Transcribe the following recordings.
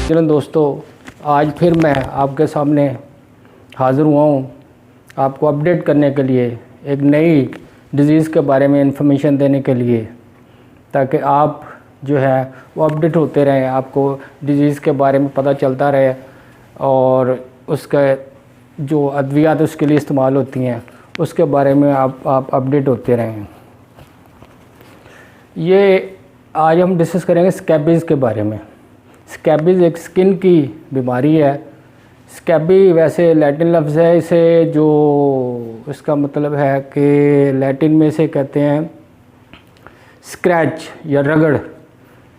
चलन दोस्तों, आज फिर मैं आपके सामने हाज़िर हुआ हूँ आपको अपडेट करने के लिए, एक नई डिज़ीज़ के बारे में इंफॉर्मेशन देने के लिए, ताकि आप जो है वो अपडेट होते रहें, आपको डिज़ीज़ के बारे में पता चलता रहे और उसका जो अद्वियात उसके लिए इस्तेमाल होती हैं उसके बारे में आप अपडेट होते रहें। ये आज हम डिस्कस करेंगे स्कैबीज़ के बारे में। स्कैबीज़ एक स्किन की बीमारी है। स्कैबी वैसे लैटिन लफ्ज़ है, इसे जो इसका मतलब है कि लैटिन में इसे कहते हैं स्क्रैच या रगड़,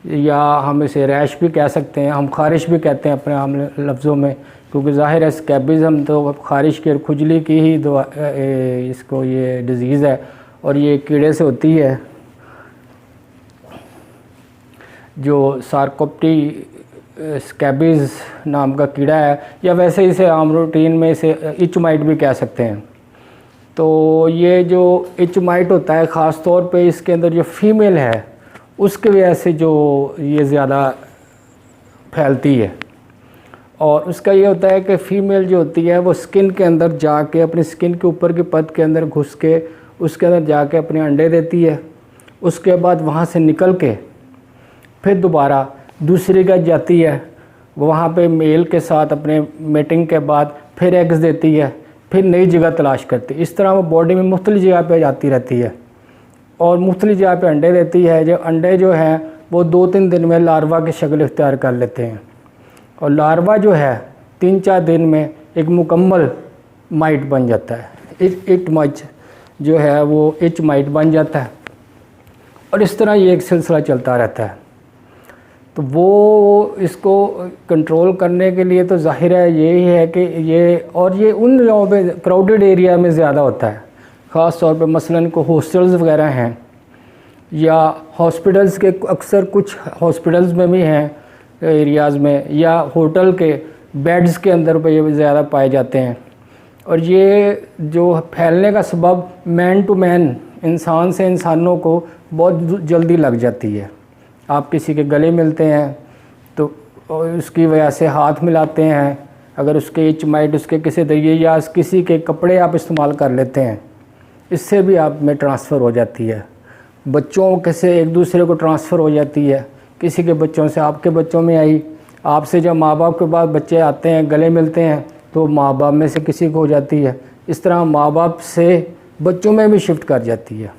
या हम इसे रैश भी कह सकते हैं, हम खारिश भी कहते हैं अपने आम लफ्ज़ों में, क्योंकि ज़ाहिर है स्कैबीज़ हम तो खारिश की और खुजली की ही दवा इसको ये डिज़ीज़ है और ये कीड़े से होती है जो सार्कोप्टी स्कैबीज़ नाम का कीड़ा है, या वैसे इसे आम रूटीन में इसे इच माइट भी कह सकते हैं। तो ये जो इच माइट होता है ख़ास तौर पे इसके अंदर जो फीमेल है उसके वजह से जो ये ज़्यादा फैलती है, और उसका ये होता है कि फ़ीमेल जो होती है वो स्किन के अंदर जाके अपनी स्किन के ऊपर की परत के अंदर घुस के उसके अंदर जाके अपने अंडे देती है। उसके बाद वहाँ से निकल के फिर दोबारा दूसरी जगह जाती है, वहाँ पे मेल के साथ अपने मेटिंग के बाद फिर एग्स देती है, फिर नई जगह तलाश करती है। इस तरह वो बॉडी में मुख्तलिफ जगह पे जाती रहती है और मुख्तलिफ जगह पे अंडे देती है। जो अंडे जो हैं वो 2-3 दिन में लार्वा की शक्ल इख्तियार कर लेते हैं, और लार्वा जो है 3-4 दिन में एक मुकम्मल माइट बन जाता है। इट मच जो है वो इच माइट बन जाता है, और इस तरह ये एक सिलसिला चलता रहता है। तो वो इसको कंट्रोल करने के लिए तो ज़ाहिर है यही है कि ये उन जगहों पे क्राउडेड एरिया में ज़्यादा होता है, ख़ास तौर पे मसलन को हॉस्टल्स वगैरह हैं या हॉस्पिटल्स के, अक्सर कुछ हॉस्पिटल्स में भी हैं एरियाज़ में, या होटल के बेड्स के अंदर पे ये ज़्यादा पाए जाते हैं। और ये जो फैलने का सबब मैन टू मैन, इंसान से इंसानों को बहुत जल्दी लग जाती है। आप किसी के गले मिलते हैं तो उसकी वजह से हाथ मिलाते हैं, अगर उसके इच माइट उसके किसी तरीके या किसी के कपड़े आप इस्तेमाल कर लेते हैं, इससे भी आप में ट्रांसफ़र हो जाती है। बच्चों के से एक दूसरे को ट्रांसफ़र हो जाती है, किसी के बच्चों से आपके बच्चों में आई, आपसे जब माँ बाप के बाद बच्चे आते हैं गले मिलते हैं तो माँ बाप में से किसी को हो जाती है। इस तरह माँ बाप से बच्चों में भी शिफ्ट कर जाती है।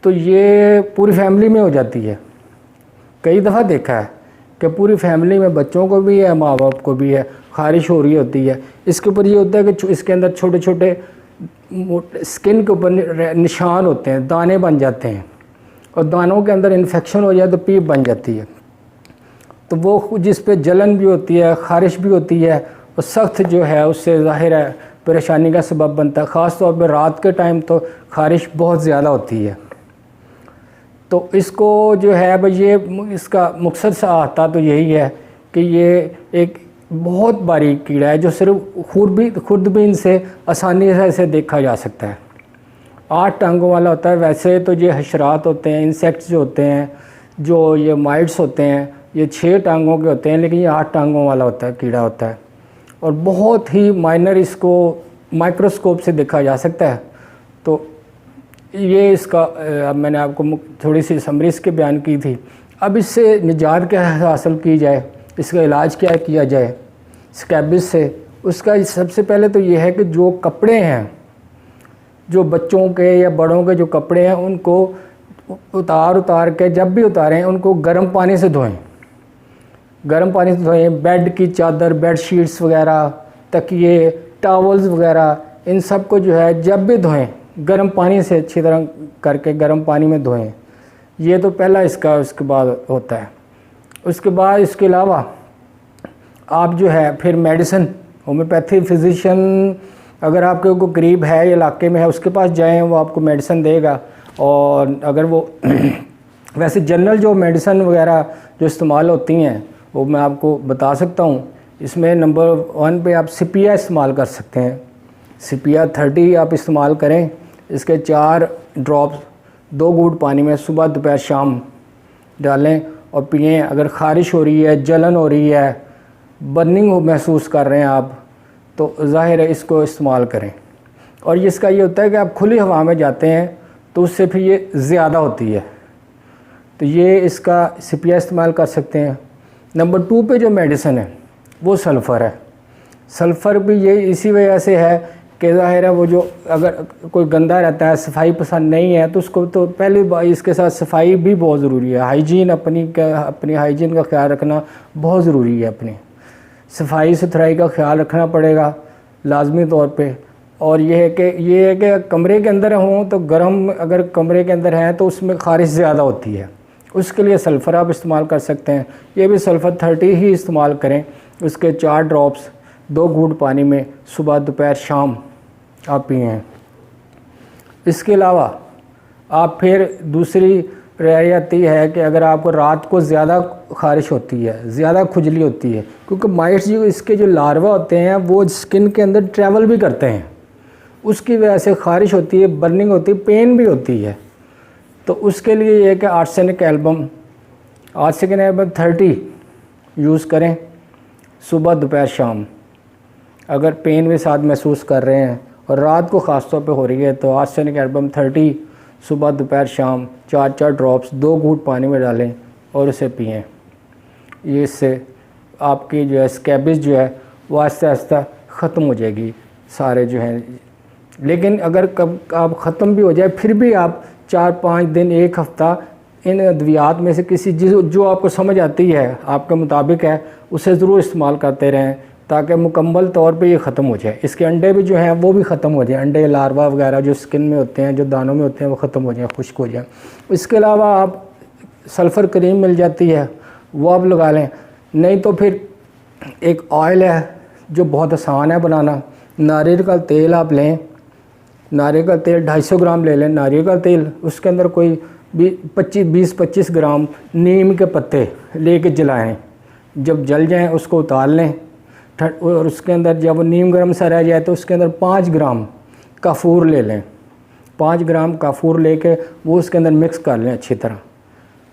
तो ये पूरी फैमिली में हो जाती है। कई दफ़ा देखा है कि पूरी फैमिली में बच्चों को भी है, माँ बाप को भी है, ख़ारिश हो रही होती है। इसके ऊपर ये होता है कि इसके अंदर छोटे छोटे स्किन के ऊपर निशान होते हैं, दाने बन जाते हैं, और दानों के अंदर इन्फेक्शन हो जाए तो पीप बन जाती है। तो वो जिस पे जलन भी होती है, ख़ारिश भी होती है, और सख्त जो है उससे ज़ाहिर है परेशानी का सबब बनता है। ख़ास तौर पर रात के टाइम तो ख़ारिश बहुत ज़्यादा होती है। तो इसको जो है भाई ये इसका मकसद सा आता तो यही है कि ये एक बहुत बारीक कीड़ा है जो सिर्फ खुर्दबीन से आसानी से इसे देखा जा सकता है। 8 टांगों वाला होता है। वैसे तो ये हशरात होते हैं, इंसेक्ट्स जो होते हैं, जो ये माइट्स होते हैं, ये 6 टांगों के होते हैं, लेकिन ये 8 टांगों वाला होता है, कीड़ा होता है, और बहुत ही माइनर इसको माइक्रोस्कोप से देखा जा सकता है। तो ये इसका अब मैंने आपको थोड़ी सी समरी इसके बयान की थी। अब इससे निजात क्या हासिल की जाए, इसका इलाज क्या किया जाए स्कैबीज़ से, उसका सबसे पहले तो ये है कि जो कपड़े हैं, जो बच्चों के या बड़ों के जो कपड़े हैं, उनको उतार के जब भी उतारें उनको गर्म पानी से धोएं। गर्म पानी से धोएं। बेड की चादर, बेड शीट्स वगैरह, तकिए, टॉवल्स वगैरह, इन सब को जो है जब भी धोएं गर्म पानी से अच्छी तरह करके गर्म पानी में धोएं। ये तो पहला इसका उसके बाद होता है। उसके बाद इसके अलावा आप जो है फिर मेडिसिन, होम्योपैथी फिजिशियन अगर आपके को करीब है या इलाके में है उसके पास जाएं, वो आपको मेडिसिन देगा। और अगर वो वैसे जनरल जो मेडिसिन वगैरह जो इस्तेमाल होती हैं वो मैं आपको बता सकता हूँ। इसमें नंबर 1 पे आप सिपिया इस्तेमाल कर सकते हैं। सिपिया 30 आप इस्तेमाल करें। इसके 4 ड्रॉप्स 2 घूंट पानी में सुबह दोपहर शाम डालें और पिएं। अगर ख़ारिश हो रही है, जलन हो रही है बर्निंग महसूस कर रहे हैं आप, तो ज़ाहिर है इसको इस्तेमाल करें। और इसका ये होता है कि आप खुली हवा में जाते हैं तो उससे फिर ये ज़्यादा होती है, तो ये इसका सिपिया इस्तेमाल कर सकते हैं। नंबर 2 पे जो मेडिसिन है वो सल्फ़र है। सल्फ़र भी ये इसी वजह से है कि ज़ाहिर है वो जो अगर कोई गंदा रहता है, सफाई पसंद नहीं है, तो उसको तो पहले इसके साथ सफाई भी बहुत ज़रूरी है। हाइजीन अपनी हाइजीन का ख्याल रखना बहुत ज़रूरी है। अपनी सफाई सुथराई का ख्याल रखना पड़ेगा लाजमी तौर पे। और ये है कि कमरे के अंदर हों तो गर्म, अगर कमरे के अंदर हैं तो उसमें ख़ारिश ज़्यादा होती है, उसके लिए सल्फ़र आप इस्तेमाल कर सकते हैं। ये भी सल्फ़र 30 ही इस्तेमाल करें। उसके 4 ड्रॉप्स 2 घूंट पानी में सुबह दोपहर शाम आप पिएँ। इसके अलावा आप फिर दूसरी रियायती है कि अगर आपको रात को ज़्यादा ख़ारिश होती है, ज़्यादा खुजली होती है, क्योंकि माइट्स जो इसके जो लार्वा होते हैं वो स्किन के अंदर ट्रैवल भी करते हैं, उसकी वजह से ख़ारिश होती है, बर्निंग होती है, पेन भी होती है। तो उसके लिए ये है कि आर्सेनिक एल्बम 30 यूज़ करें सुबह दोपहर शाम। अगर पेन भी साथ महसूस कर रहे हैं और रात को ख़ास तौर पे हो रही है तो आर्सेनिक एल्बम 30 सुबह दोपहर शाम 4 ड्रॉप्स 2 घूंट पानी में डालें और उसे पिएं। ये इससे आपकी जो है स्कैबिस जो है वो आहिस्ता आहिस्ता ख़त्म हो जाएगी सारे जो हैं। लेकिन अगर कब आप ख़त्म भी हो जाए फिर भी आप 4-5 दिन 1 हफ़्ता इन अद्वियात में से किसी जो आपको समझ आती है, आपके मुताबिक है, उसे ज़रूर इस्तेमाल करते रहें ताकि मुकम्मल तौर पे ये ख़त्म हो जाए। इसके अंडे भी जो हैं वो भी ख़त्म हो जाए, अंडे लार्वा वगैरह जो स्किन में होते हैं, जो दानों में होते हैं, वो ख़त्म हो जाए, खुश्क हो जाए। इसके अलावा आप सल्फ़र क्रीम मिल जाती है वो आप लगा लें, नहीं तो फिर एक ऑयल है जो बहुत आसान है बनाना। नारियल का तेल आप लें, नारियल का तेल 250 ग्राम ले लें नारियल का तेल, उसके अंदर कोई 20-25 ग्राम नीम के पत्ते लेके जलाएं। जब जल जाएं उसको उतार लें और उसके अंदर जब वो नीम गर्म सा रह जाए तो उसके अंदर 5 ग्राम काफूर ले लें। 5 ग्राम काफूर लेके वो उसके अंदर मिक्स कर लें अच्छी तरह।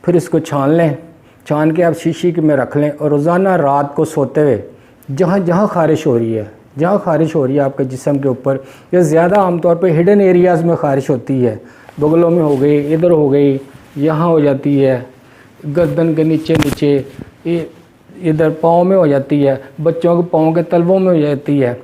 फिर इसको छान लें, छान के आप शीशी में रख लें और रोज़ाना रात को सोते हुए जहाँ जहाँ ख़ारिश हो रही है, जहाँ ख़ारिश हो रही है आपके जिस्म के ऊपर, या ज़्यादा आमतौर पे हिडन एरियाज़ में ख़ारिश होती है, बगलों में हो गई, इधर हो गई, यहाँ हो जाती है, गर्दन के नीचे इधर पाँव में हो जाती है, बच्चों के पाँव के तलवों में हो जाती है,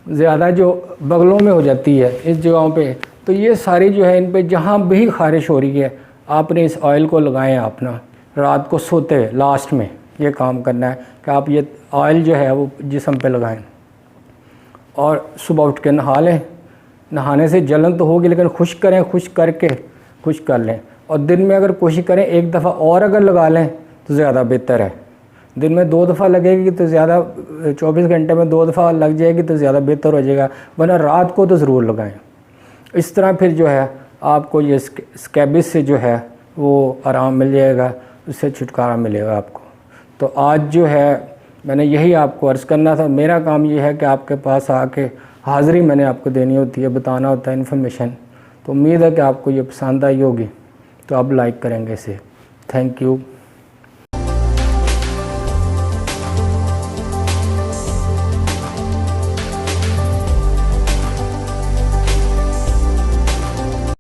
ज़्यादा जो बगलों में हो जाती है इस जगहों पे, तो ये सारी जो है इन पे जहाँ भी ख़ारिश हो रही है आपने इस ऑयल को लगाएं। अपना रात को सोते हुए लास्ट में ये काम करना है कि आप ये ऑयल जो है वो जिस्म पे लगाएं और सुबह उठ के नहा लें। नहाने से जलन तो होगी लेकिन खुश्क करें, खुश्क कर लें। और दिन में अगर कोशिश करें 1 दफ़ा और अगर लगा लें तो ज़्यादा बेहतर है। दिन में 2 दफ़ा लगेगी तो ज़्यादा, 24 घंटे में 2 दफ़ा लग जाएगी तो ज़्यादा बेहतर हो जाएगा, वरना रात को तो ज़रूर लगाएं। इस तरह फिर जो है आपको ये स्कैबिस से जो है वो आराम मिल जाएगा, उससे छुटकारा मिलेगा आपको। तो आज जो है मैंने यही आपको अर्ज़ करना था। मेरा काम ये है कि आपके पास आके हाज़िरी मैंने आपको देनी होती है, बताना होता है इन्फॉर्मेशन। तो उम्मीद है कि आपको ये पसंद आई होगी, तो आप लाइक करेंगे इसे। Thank you.